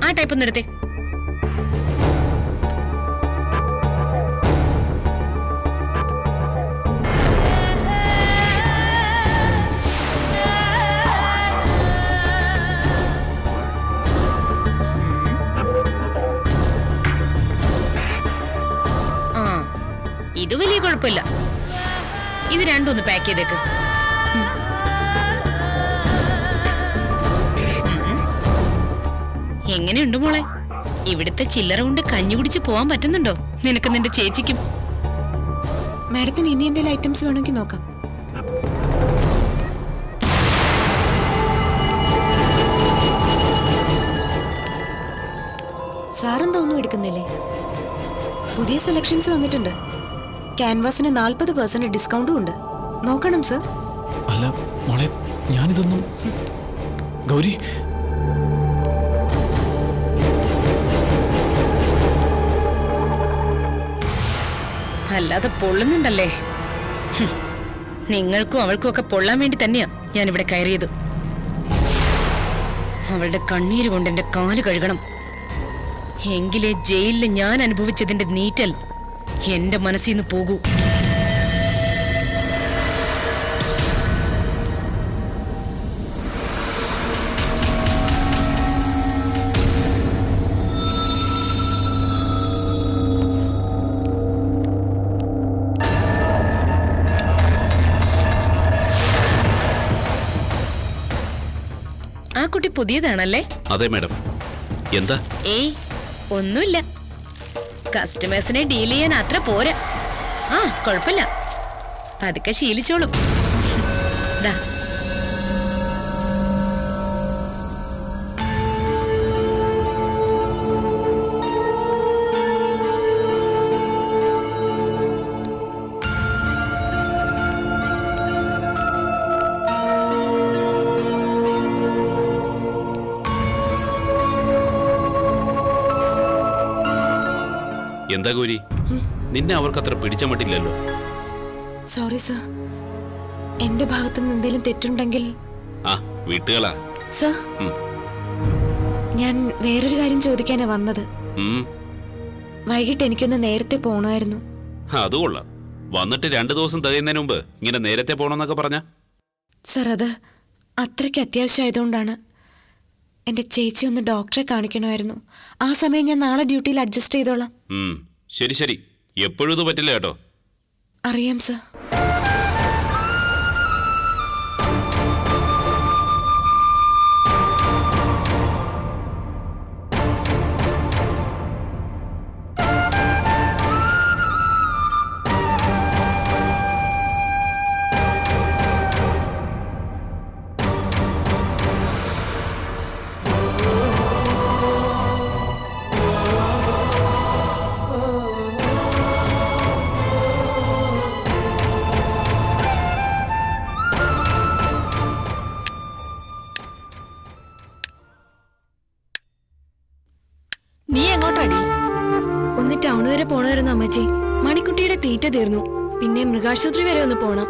ആ ടൈപ്പ് ഒന്ന് എടുത്തേ. ആ, ഇത് വലിയ കുഴപ്പമില്ല. ഇത് രണ്ടും ഒന്ന് പാക്ക് ചെയ്തേക്ക്. എങ്ങനെയുണ്ട് മോളെ? ഇവിടുത്തെ ചില്ലറ കൊണ്ട് കഞ്ഞി കുടിച്ച് പോവാൻ പറ്റുന്നുണ്ടോ നിനക്ക് നിന്റെ ചേച്ചിക്കും? മാഡത്തിന് ഇനി എന്തെങ്കിലും ഐറ്റംസ് വേണമെങ്കിൽ നോക്കാം. സാറെന്താ ഒന്നും എടുക്കുന്നില്ലേ? പുതിയ സെലക്ഷൻസ് വന്നിട്ടുണ്ട്. ക്യാൻവാസിന് 40% ഡിസ്കൗണ്ടും ഉണ്ട്. നോക്കണം സർ. അല്ല മോളെ, ഞാനിതൊന്നും. ഗൗരി, അല്ലാതെ പൊള്ളുന്നുണ്ടല്ലേ? നിങ്ങൾക്കും അവൾക്കും ഒക്കെ പൊള്ളാൻ വേണ്ടി തന്നെയാ ഞാൻ ഇവിടെ കയറിയത്. അവളുടെ കണ്ണീര് കൊണ്ട് എന്റെ കാല് കഴുകണം. എങ്കിലേ ജയിലിൽ ഞാൻ അനുഭവിച്ചതിന്റെ നീറ്റൽ എന്റെ മനസ്സിൽ നിന്ന് പോകൂ. ആ കുട്ടി പുതിയതാണല്ലേ? അതെ മാഡം. എന്താ? ഏയ് ഒന്നുമില്ല. കസ്റ്റമേഴ്സിനെ ഡീൽ ചെയ്യാൻ അത്ര പോരാ. ആ കുഴപ്പമില്ല, പതുക്കെ ശീലിച്ചോളും. ദാ എന്താ ഗൗരി, നിന്നെ അവർക്ക് അത്ര പിടിച്ച മട്ടില്ലല്ലോ. സോറി സർ, എന്റെ ഭാഗത്തുനിന്ന് എന്തെങ്കിലും തെറ്റുണ്ടെങ്കിൽ. ആ വീട്ടുകളാ സർ. ഞാൻ വേറൊരു കാര്യം ചോദിക്കാനാ വന്നത്. വൈകിട്ട് എനിക്കൊന്ന് നേരത്തെ പോണമായിരുന്നു. അത് കൊള്ളാം. വന്നിട്ട് 2 ദിവസം തികയുന്നതിന് മുമ്പ് ഇങ്ങനെ നേരത്തെ പോണെന്നൊക്കെ പറഞ്ഞ. സർ, അത് അത്രയ്ക്ക് അത്യാവശ്യമായതുകൊണ്ടാണ്. എന്റെ ചേച്ചി ഒന്ന് ഡോക്ടറെ കാണിക്കണമായിരുന്നു. ആ സമയം ഞാൻ നാളെ ഡ്യൂട്ടിയിൽ അഡ്ജസ്റ്റ് ചെയ്തോളാം. ശരി ശരി, എപ്പോഴും ഇത് പറ്റില്ല കേട്ടോ. അറിയാം സർ. നീ എങ്ങോട്ടാടി? ഒന്ന് ടൗൺ വരെ പോണമായിരുന്നു അമ്മച്ചി. മണിക്കുട്ടിയുടെ തീറ്റ തീർന്നു. പിന്നെ മൃഗാശുപത്രി വരെ ഒന്ന് പോണം.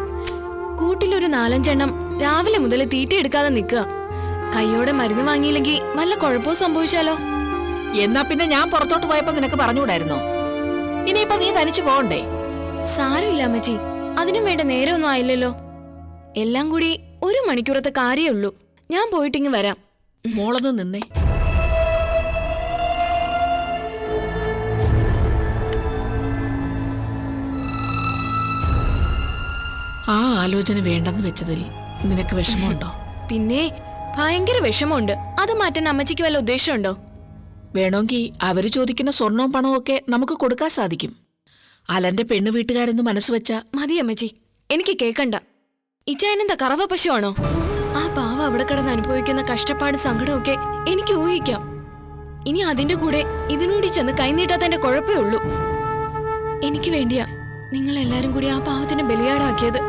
കൂട്ടിലൊരു 4-5 എണ്ണം രാവിലെ മുതൽ തീറ്റ എടുക്കാതെ നിൽക്കുക. കൈയോടെ മരുന്ന് വാങ്ങിയില്ലെങ്കിൽ വല്ല കുഴപ്പവും സംഭവിച്ചാലോ? എന്നാ പിന്നെ ഞാൻ പുറത്തോട്ട് പോയപ്പോ നിനക്ക് പറഞ്ഞുകൂടായിരുന്നോ? ഇനിയിപ്പോ നീ തനിച്ചു പോകണ്ടേ? സാരമില്ല അമ്മച്ചി, അതിനും വേണ്ട നേരമൊന്നും ആയില്ലല്ലോ. എല്ലാം കൂടി 1 മണിക്കൂറത്തെ കാര്യേ ഉള്ളൂ. ഞാൻ പോയിട്ടിങ്ങ് വരാം. മോളൊന്നും നിന്നേ. ആ ആലോചന വേണ്ടെന്ന് വെച്ചതിൽ നിനക്ക് വിഷമമുണ്ടോ? പിന്നെ ഭയങ്കര വിഷമമുണ്ട്. അത് മാറ്റാൻ അമ്മച്ചിക്ക് വല്ല ഉദ്ദേശമുണ്ടോ? വേണമെങ്കിൽ അവര് ചോദിക്കുന്ന സ്വർണവും പണവും ഒക്കെ നമുക്ക് കൊടുക്കാൻ സാധിക്കും. അലന്റെ പെണ്ണു വീട്ടുകാരെന്ന് മനസ്സ് വെച്ച മതി അമ്മച്ചി, എനിക്ക് കേക്കണ്ട. ഇച്ചായനെന്താ കറവ പശുവാണോ? ആ പാവ അവിടെ കിടന്ന് അനുഭവിക്കുന്ന കഷ്ടപ്പാട് സങ്കടമൊക്കെ എനിക്ക് ഊഹിക്കാം. ഇനി അതിന്റെ കൂടെ ഇതിനോട് ചെന്ന് കൈനീട്ടാത്തതിന്റെ കുഴപ്പമേ ഉള്ളൂ. എനിക്ക് വേണ്ടിയാ നിങ്ങൾ എല്ലാരും കൂടി ആ പാവത്തിനെ ബലിയാടാക്കിയത്.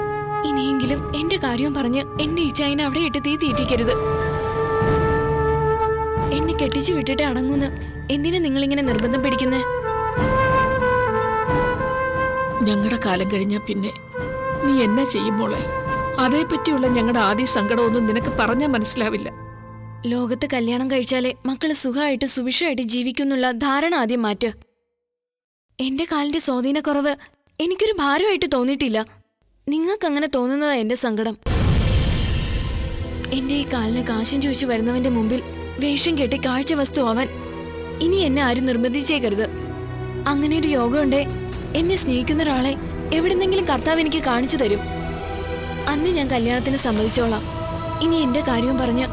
ഇനിയെങ്കിലും എന്റെ കാര്യവും പറഞ്ഞ് എന്റെ ഇച്ചായനെ അവിടെ ഇട്ട് തീ തീറ്റിക്കരുത്. എന്നെ കെട്ടിച്ചു വിട്ടിട്ട് അടങ്ങുന്ന് എന്തിനാ നിങ്ങളിങ്ങനെ നിർബന്ധം പിടിക്കുന്നേ? ഞങ്ങളുടെ കാലം കഴിഞ്ഞ പിന്നെ നീ എന്നാ ചെയ്യുമ്പോളെ? അതേപ്പറ്റിയുള്ള ഞങ്ങളുടെ ആദ്യ സങ്കടമൊന്നും നിനക്ക് പറഞ്ഞാൽ മനസ്സിലാവില്ല. ലോകത്ത് കല്യാണം കഴിച്ചാലേ മക്കള് സുഖമായിട്ട് സുഭിക്ഷമായിട്ട് ജീവിക്കുന്നുള്ള ധാരണ ആദ്യം മാറ്റ്. എന്റെ കാലിന്റെ സ്വാധീനക്കുറവ് എനിക്കൊരു ഭാരമായിട്ട് തോന്നിയിട്ടില്ല. നിങ്ങൾക്കങ്ങനെ തോന്നുന്നതാ എന്റെ സങ്കടം. എന്റെ ഈ കാലിന് കാശും ചോദിച്ചു വരുന്നവന്റെ മുമ്പിൽ വേഷം കെട്ടി കാഴ്ച വസ്തു ആവാൻ ഇനി എന്നെ ആരും നിർബന്ധിച്ചേക്കരുത്. അങ്ങനെ ഒരു യോഗം ഉണ്ടേ എന്നെ സ്നേഹിക്കുന്ന ഒരാളെ എവിടെന്നെങ്കിലും കർത്താവ് എനിക്ക് കാണിച്ചു തരും. അന്ന് ഞാൻ കല്യാണത്തിന് സമ്മതിച്ചോളാം. ഇനി എന്റെ കാര്യവും പറഞ്ഞ്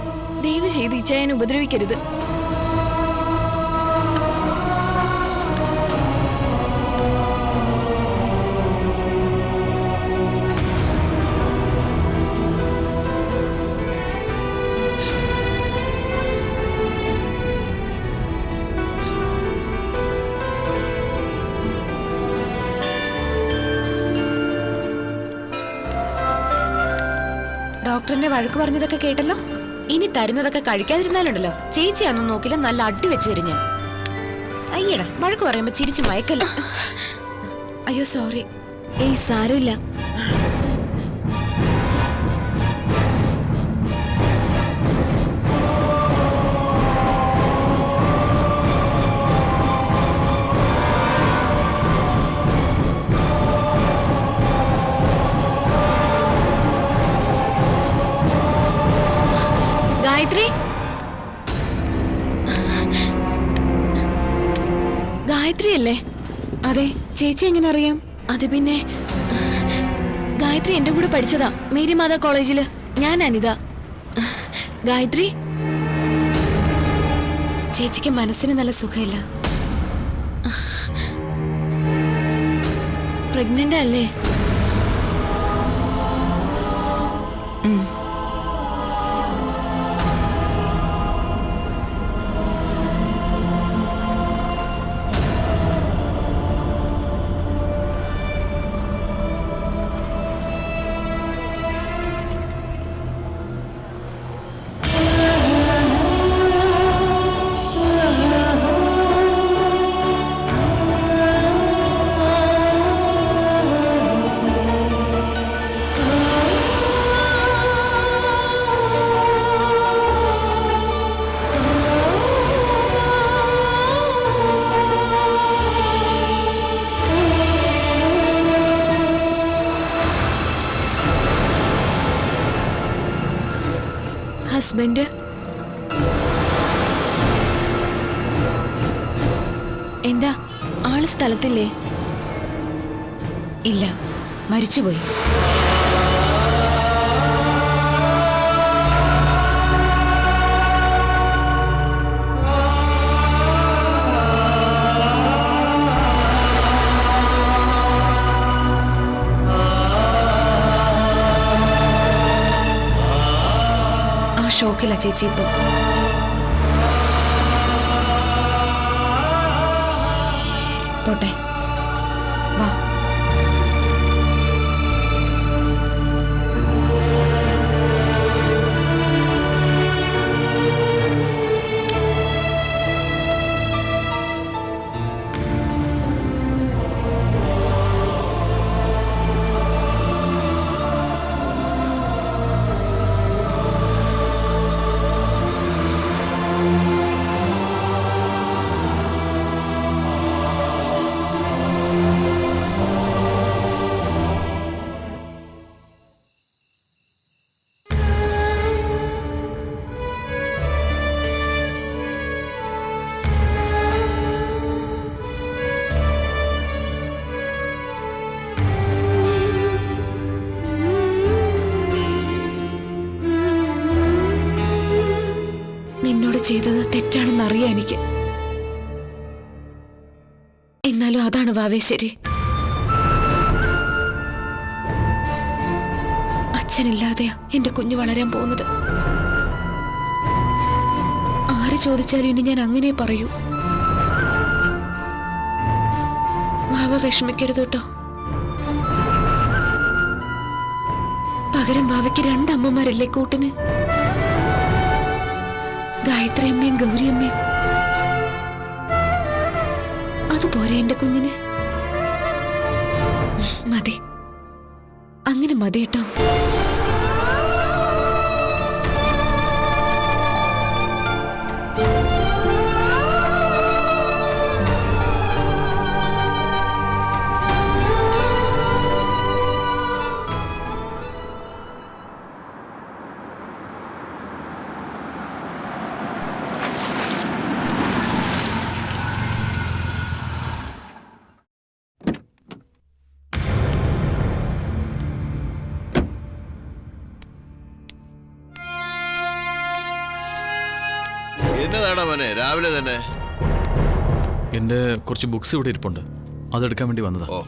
ദയവ് ചെയ്ത് ഇച്ചായനെ ഉപദ്രവിക്കരുത്. ഡോക്ടറിന്റെ വഴക്ക് പറഞ്ഞതൊക്കെ കേട്ടല്ലോ. ഇനി തരുന്നതൊക്കെ കഴിക്കാതിരുന്നാലുണ്ടല്ലോ, ചേച്ചിയാന്നും നോക്കില്ല നല്ല അടി വെച്ച് തരും ഞാൻ. അയ്യടാ, വഴക്ക് പറയുമ്പോ ചിരിച്ചു മയക്കല്ല. അയ്യോ സോറി. ഏയ് സാരമില്ല. ഗായത്രി, ഗായത്രി അല്ലേ? അതെ, ചേച്ചി എങ്ങനെ അറിയാം? അത് പിന്നെ ഗായത്രി എന്റെ കൂടെ പഠിച്ചതാ മേരിമാതാ കോളേജില്. ഞാൻ അനിത. ഗായത്രി, ചേച്ചിക്ക് മനസ്സിന് നല്ല സുഖമില്ല. പ്രഗ്നന്റ് അല്ലേ? ഹസ്ബൻഡ് എന്താ ആള് സ്ഥലത്തില്ലേ? ഇല്ല, മരിച്ചുപോയി. ഷോക്കില്ല ചേച്ചി ഇപ്പൊ. പോട്ടെ, വാ. നിന്നോട് ചെയ്തത് തെറ്റാണെന്നറിയാം എനിക്ക്. എന്നാലും അതാണ് വാവേ ശരി. അച്ഛനില്ലാതെയാ എന്റെ കുഞ്ഞ് വളരാൻ പോകുന്നത്. ആര് ചോദിച്ചാലും ഇനി ഞാൻ അങ്ങനെ പറയൂ. വാവ വിഷമിക്കരുത് കേട്ടോ. പകരം വാവയ്ക്ക് 2 അമ്മമാരല്ലേ കൂട്ടിന്, ഗായത്രി അമ്മയും ഗൗരി അമ്മയും. അതുപോലെ എന്റെ കുഞ്ഞിന് മതി, അങ്ങനെ മതി കേട്ടോ. എന്നതാടാ മോനെ രാവിലെ തന്നെ? എൻ്റെ കുറച്ച് ബുക്സ് ഇവിടെ ഇരിപ്പുണ്ട്, അതെടുക്കാൻ വേണ്ടി വന്നതാ. ഓ,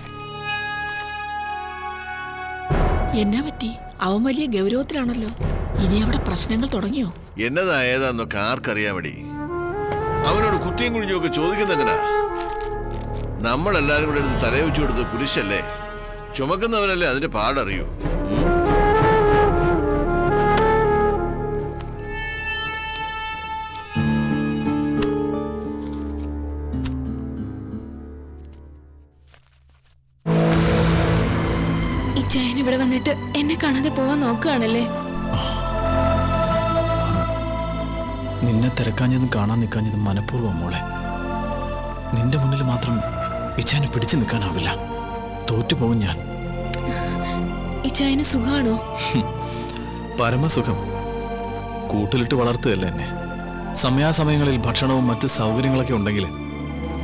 എന്നാ പറ്റി? അവൻ വലിയ ഗൗരവത്തിലാണല്ലോ. ഇനി അവിടെ പ്രശ്നങ്ങൾ തുടങ്ങിയോ? എന്നതാ ഏതാന്നൊക്കെ ആർക്കറിയാൻ വേണ്ടി. അവനോട് കുത്തിയും കുഴിഞ്ഞും ഒക്കെ ചോദിക്കുന്നെങ്ങനാ? നമ്മളെല്ലാരും കൂടെ എടുത്ത് തലയൊച്ചു കൊടുത്ത് കുരിശല്ലേ, ചുമക്കുന്നവനല്ലേ അതിന്റെ പാടറിയൂ. ഇച്ചായൻ ഇവിടെ വന്നിട്ട് എന്നെ കാണാതെ പോവാൻ നോക്കുകയാണല്ലേ? നിന്നെ തിരക്കാഞ്ഞതും കാണാൻ നിൽക്കാഞ്ഞതും മനഃപൂർവ്വം മോളെ. നിന്റെ മുന്നിൽ മാത്രം ഇച്ചാനെ പിടിച്ചു നിൽക്കാനാവില്ല, തോറ്റുപോകും ഞാൻ. ഇച്ചായന് സുഖാണോ? പരമസുഖം. കൂട്ടിലിട്ട് വളർത്തുകയല്ലേ എന്നെ. സമയാസമയങ്ങളിൽ ഭക്ഷണവും മറ്റ് സൗകര്യങ്ങളൊക്കെ ഉണ്ടെങ്കിൽ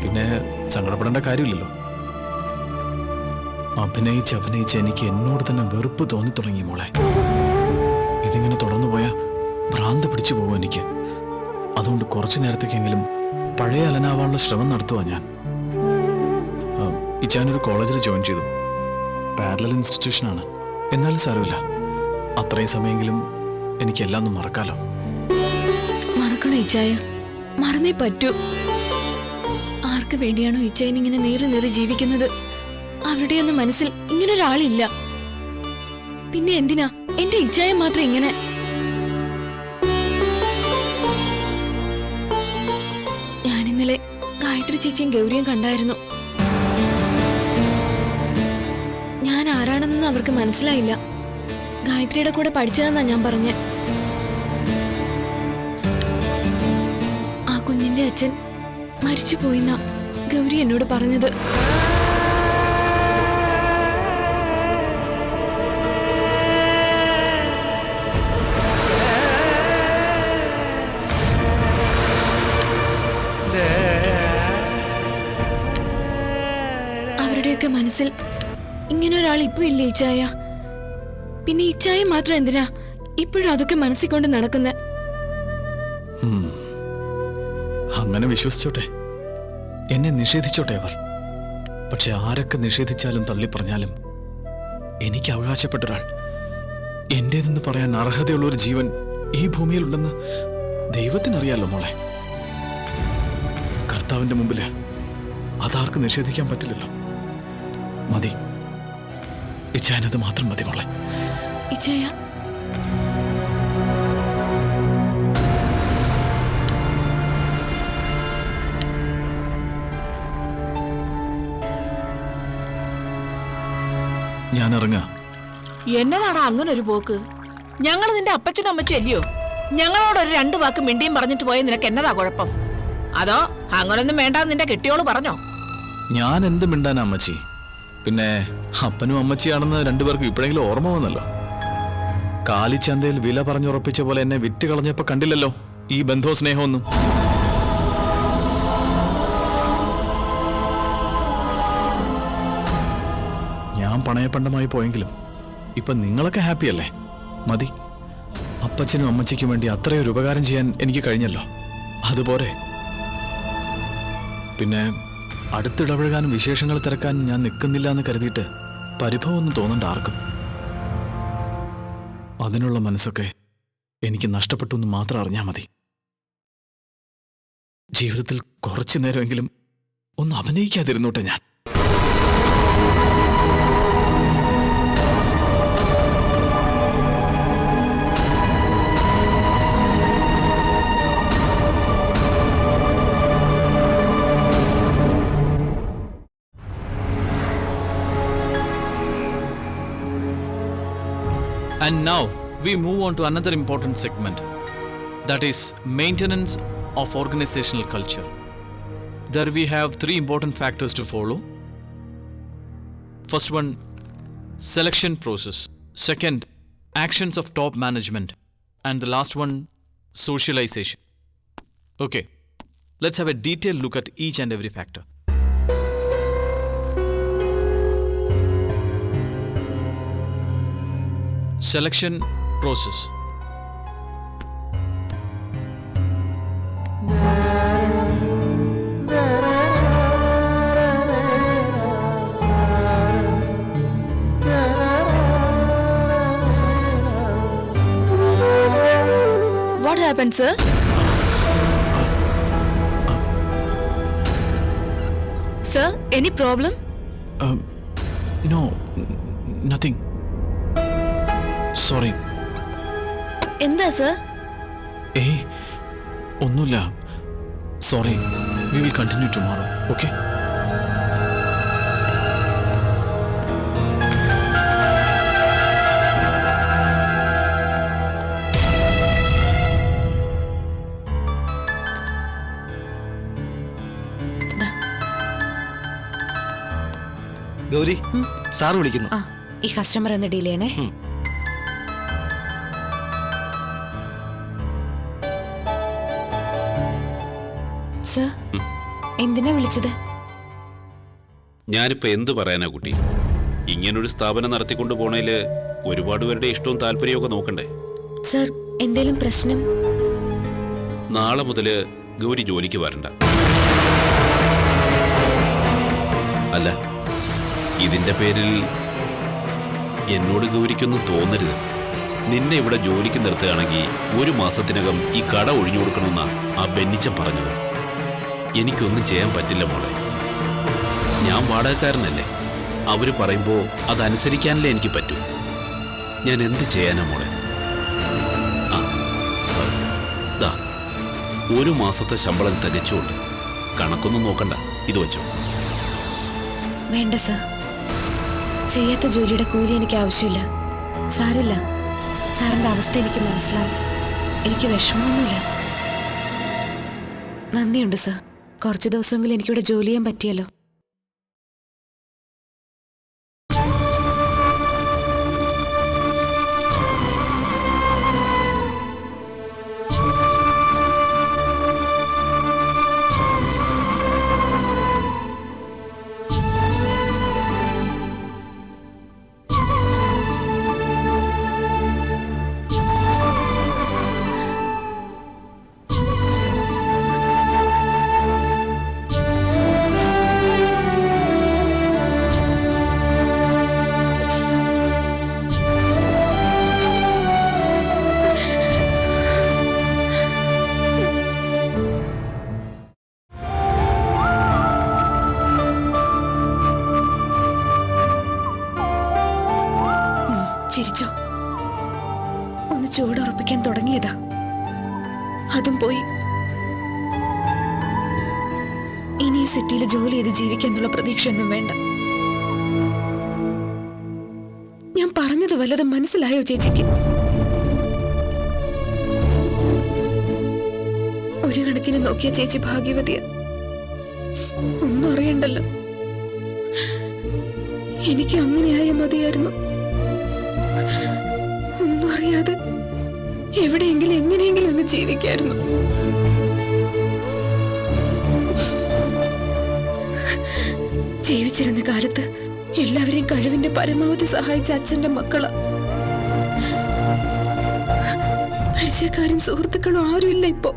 പിന്നെ സങ്കടപ്പെടേണ്ട കാര്യമില്ലല്ലോ. അഭിനയിച്ച് എനിക്ക് എന്നോട് തന്നെ വെറുപ്പ് തോന്നി തുടങ്ങി മോളെ. ഇതിങ്ങനെ തുടർന്നു പോയാൽ ഭ്രാന്ത് പിടിച്ചു പോകും എനിക്ക്. അതുകൊണ്ട് കുറച്ചു നേരത്തേക്കെങ്കിലും പഴയ അലനാവാനുള്ള ശ്രമം നടത്തുവാ ഞാൻ. ഇച്ചാനൊരു കോളേജിൽ ജോയിൻ ചെയ്തു. പാരലൽ ഇൻസ്റ്റിറ്റ്യൂഷനാണ്. എന്നാലും സാരമില്ല, അത്രയും സമയമെങ്കിലും എനിക്കെല്ലാം ഒന്ന് മറക്കാലോ. മറക്കണോ ഇച്ചായ? മറന്നേ പറ്റൂ. ആർക്ക് വേണ്ടിയാണോ ഇച്ചായൻ ഇങ്ങനെ നീറി ജീവിക്കുന്നത്? അവരുടെയൊന്നും മനസ്സിൽ ഇങ്ങനൊരാളില്ല. പിന്നെ എന്തിനാ എന്റെ ഇച്ചായം മാത്രം ഇങ്ങനെ? ഞാൻ ഇന്നലെ ഗായത്രി ചേച്ചിയും ഗൗരിയും കണ്ടായിരുന്നു. ഞാൻ ആരാണെന്നൊന്നും അവർക്ക് മനസ്സിലായില്ല. ഗായത്രിയുടെ കൂടെ പഠിച്ചതെന്നാ ഞാൻ പറഞ്ഞ. ആ കുഞ്ഞിന്റെ അച്ഛൻ മരിച്ചുപോയിന്നാ ഗൗരി എന്നോട് പറഞ്ഞത്. അവരുടെയൊക്കെ മനസ്സിൽ ഇങ്ങനെ ഒരാൾ ഇപ്പൊ ഇല്ല ഇച്ചായ. പിന്നെ ഇച്ചായ മാത്രം എന്തിനാ ഇപ്പോഴും അതൊക്കെ മനസ്സിൽ കൊണ്ട് നടക്കുന്ന? അങ്ങനെ വിശ്വസിച്ചോട്ടെ, എന്നെ നിഷേധിച്ചോട്ടെ അവർ. പക്ഷെ ആരൊക്കെ നിഷേധിച്ചാലും തള്ളിപ്പറഞ്ഞാലും എനിക്ക് അവകാശപ്പെട്ട ഒരാൾ, എന്റേതെന്ന് പറയാൻ അർഹതയുള്ള ഒരു ജീവൻ ഈ ഭൂമിയിലുണ്ടെന്ന് ദൈവത്തിനറിയാലോ മോളെ. കർത്താവിന്റെ മുമ്പില് അതാർക്ക് നിഷേധിക്കാൻ പറ്റില്ലല്ലോ. മതി ഇച്ചാനത് മാത്രം മതി മോളെ. ഇച്ചായ, ഞാൻ ഇറങ്ങാ. എന്നതാടാ അങ്ങനെ ഒരു പോക്ക്? ഞങ്ങൾ നിന്റെ അപ്പച്ചനും അമ്മച്ചും അല്ലയോ? ഞങ്ങളോട് ഒരു 2 വാക്ക് മിണ്ടിയും പറഞ്ഞിട്ട് പോയ നിനക്ക് എന്നതാ കുഴപ്പം? അതോ അങ്ങനൊന്നും വേണ്ടാന്ന് നിന്റെ കെട്ടിയോള് പറഞ്ഞോ? ഞാൻ എന്ത് മിണ്ടാനാ അമ്മച്ചി? പിന്നെ അപ്പനും അമ്മച്ചിയാണെന്ന് 2 പേർക്കും ഇപ്പോഴെങ്കിലും ഓർമ്മ വന്നല്ലോ. കാലിച്ചന്തയിൽ വില പറഞ്ഞുറപ്പിച്ച പോലെ എന്നെ വിറ്റ് കളഞ്ഞപ്പോ കണ്ടില്ലല്ലോ ഈ ബന്ധോ സ്നേഹമൊന്നും. ഞാൻ പണയപ്പണ്ടമായി പോയെങ്കിലും ഇപ്പൊ നിങ്ങളൊക്കെ ഹാപ്പിയല്ലേ? മതി. അപ്പച്ചനും അമ്മച്ചിക്കും വേണ്ടി അത്രയൊരു ഉപകാരം ചെയ്യാൻ എനിക്ക് കഴിഞ്ഞല്ലോ, അതുപോലെ. പിന്നെ അടുത്തിടപഴകാനും വിശേഷങ്ങൾ തിരക്കാനും ഞാൻ നിൽക്കുന്നില്ല എന്ന് കരുതിയിട്ട് പരിഭവമൊന്നും തോന്നണ്ട ആർക്കും. അതിനുള്ള മനസ്സൊക്കെ എനിക്ക് നഷ്ടപ്പെട്ടു എന്ന് മാത്രം അറിഞ്ഞാൽ മതി. ജീവിതത്തിൽ കുറച്ചു നേരമെങ്കിലും ഒന്ന് അഭിനയിക്കാതിരുന്നോട്ടെ ഞാൻ. And now we move on to another important segment, that is maintenance of organizational culture. There we have 3 important factors to follow. First one, selection process. Second, actions of top management. And the last one, socialization. Okay, let's have a detailed look at each and every factor. Selection process. What happened, sir? Sir, any problem? No, nothing. Sorry. എന്താ sir? ഏയ് ഒന്നുമില്ല. Sorry. We will continue tomorrow. Okay? Gauri, sir വിളിക്കുന്നു. ആ, ഈ customer ഒന്ന് deal ചെയ്യണേ. Sir, എന്തിനാ വിളിച്ചത്? ഞാനിപ്പോ എന്ത് പറയാനാ കുട്ടി? ഇങ്ങനൊരു സ്ഥാപനം നടത്തിക്കൊണ്ടു പോണേല് ഒരുപാട് പേരുടെ ഇഷ്ടവും താല്പര്യവും നോക്കണ്ടേ? സർ, എന്തേലും പ്രശ്നം? നാളെ മുതല് ഗൗരി ജോലിക്ക് വരണ്ട. അല്ല, ഇതിന്റെ പേരിൽ എന്നോട് ഗൗരിക്കൊന്നും തോന്നരുത്. നിന്നെ ഇവിടെ ജോലിക്ക് നിർത്തുകയാണെങ്കിൽ 1 മാസത്തിനകം ഈ കട ഒഴിഞ്ഞു കൊടുക്കണമെന്നാ ആ ബെന്നിച്ചൻ പറഞ്ഞത്. എനിക്കൊന്നും ചെയ്യാൻ പറ്റില്ല മോളെ. ഞാൻ വാടകക്കാരനല്ലേ. അവര് പറയുമ്പോ അതനുസരിക്കാനല്ലേ എനിക്ക് പറ്റൂ. ഞാൻ എന്ത് ചെയ്യാനാ മോളെ? ആ, ദാ 1 മാസത്തെ ശമ്പളം തികച്ചുകൊണ്ട് കണക്കൊന്നും നോക്കണ്ട, ഇത് വെച്ചോ. വേണ്ട സർ, ചെയ്യാത്ത ജോലിയുടെ കൂലി എനിക്ക് ആവശ്യമില്ല. സാരല്ല, സാറിന്റെ അവസ്ഥ എനിക്ക് മനസ്സിലാവും. എനിക്ക് വിഷമമൊന്നുമില്ല. നന്ദിയുണ്ട് സർ. കുറച്ച് ദിവസമെങ്കിലും എനിക്കിവിടെ ജോലി ചെയ്യാൻ പറ്റിയല്ലോ. ചിരിച്ചോ? ഒന്ന് ചൂടുറപ്പിക്കാൻ തുടങ്ങിയതാ, അതും പോയി. ഇനി ഈ സിറ്റിയിൽ ജോലി ചെയ്ത് ജീവിക്കാനുള്ള പ്രതീക്ഷയൊന്നും വേണ്ട. ഞാൻ പറഞ്ഞത് വല്ലതും മനസ്സിലായോ ചേച്ചിക്ക്? ഒരു കണക്കിന് നോക്കിയ ചേച്ചി ഭാഗ്യവതിയ. ഒന്നും അറിയണ്ടല്ലോ. എനിക്ക് അങ്ങനെയായ മതിയായിരുന്നു. ഒന്നും അറിയാതെ എവിടെയെങ്കിലും എങ്ങനെയെങ്കിലും ഒന്ന് ജീവിക്കായിരുന്നു. ജീവിച്ചിരുന്ന കാലത്ത് എല്ലാവരെയും കഴിവിന്റെ പരമാവധി സഹായിച്ച അച്ഛന്റെ മക്കളാ. പരിചയക്കാരും സുഹൃത്തുക്കളും ആരുമില്ല ഇപ്പോ.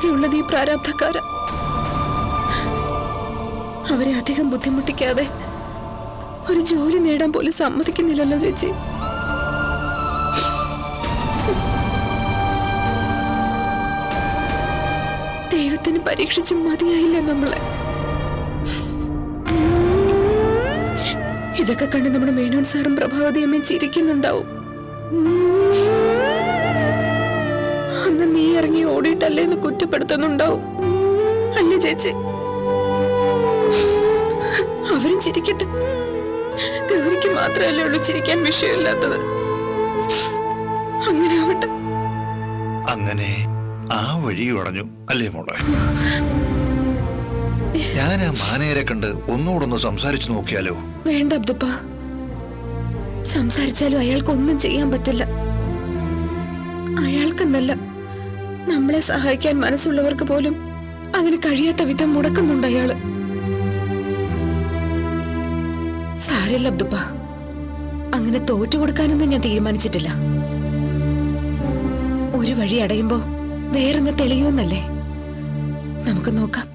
ആകെയുള്ളത് ഈ പ്രാരാബ്ധക്കാര. അവരെ അധികം ബുദ്ധിമുട്ടിക്കാതെ ഒരു ജോലി നേടാൻ പോലും സമ്മതിക്കുന്നില്ലല്ലോ ചേച്ചി. ദൈവത്തിന് പരീക്ഷിച്ച് മതിയായില്ല നമ്മളെ. ഇതൊക്കെ കണ്ട് നമ്മുടെ മേനോൻ സാറും പ്രഭാവതി അമ്മയും ചിരിക്കുന്നുണ്ടാവും. അന്ന് നീ ഇറങ്ങി ഓടിയിട്ടല്ലേ എന്ന് കുറ്റപ്പെടുത്തുന്നുണ്ടാവും അല്ലേ ചേച്ചി? അവരും ചിരിക്കട്ടെ. ഗൗരിക്ക് മാത്രമല്ലേ ഉള്ളൂ ചിരിക്കാൻ വിഷയമില്ലാത്തത്. അങ്ങനെ ആവട്ടെ. അങ്ങനെ ആ വഴി ഉടഞ്ഞു അല്ലേ മോളെ? ഞാൻ ആ മാനേരെ കണ്ട് ഒന്നുകൂടൊന്ന് സംസാരിച്ചു നോക്കിയാലോ? വേണ്ട അബ്ദുപ്പ, സംസാരിച്ചാലും അയാൾക്കൊന്നും ചെയ്യാൻ പറ്റില്ല. അയാൾക്കെന്നല്ല, നമ്മളെ സഹായിക്കാൻ മനസ്സുള്ളവർക്ക് പോലും അതിന് കഴിയാത്ത വിധം മുടക്കുന്നുണ്ട് അയാള്. സാരല്ല അബ്ദുപ്പ, അങ്ങനെ തോറ്റു കൊടുക്കാനൊന്നും ഞാൻ തീരുമാനിച്ചിട്ടില്ല. ഒരു വഴി അടയുമ്പോ വേറൊന്ന് തെളിയുമെന്നല്ലേ? നമുക്ക് നോക്കാം.